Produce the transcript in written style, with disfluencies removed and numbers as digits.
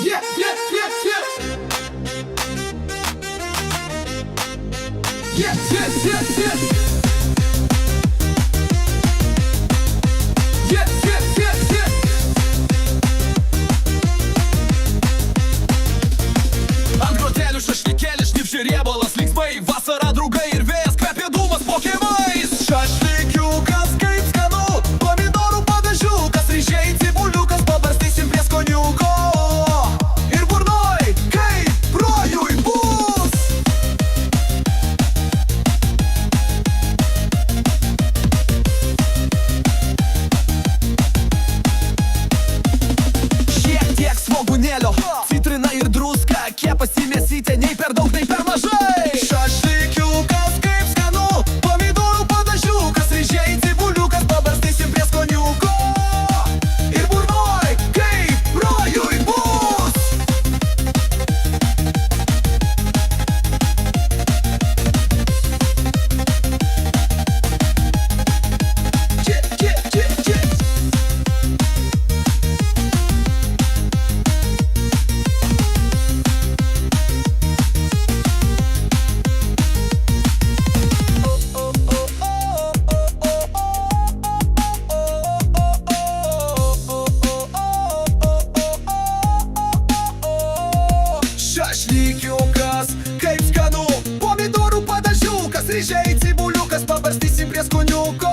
Yeah, yeah, yeah, yeah. Yeah, yeah, yeah, yeah. Yeah, yeah, yeah, yeah. Ant grotelių šašlykėlis, šnipšė riebalas, linksmai vasara draugai ir vėjas kvepia dūmas po kiemais. Šašlykiukas kaip skanu, pomidorų padažiukas, ryžiai cibuliukas, pabarstysim prieskoniuko. Ir burnoj kaip rojui bus. Šiek tiek svogūnėlio, citrina ir druska, kepasi mėsytė, nei per daug, nei per mažai. Šašlykiukas kaip skanu, pomidorų padažiukas, ryžiai cibuliukas, pabarstysim prieskoniuko. Ir burnoj kaip rojui bus. Čit, čit, čit, čit. Šašlykiukas kaip skanu, pomidorų padažiukas, ryžiai cibuliukas, pabarstysim prieskoniuko.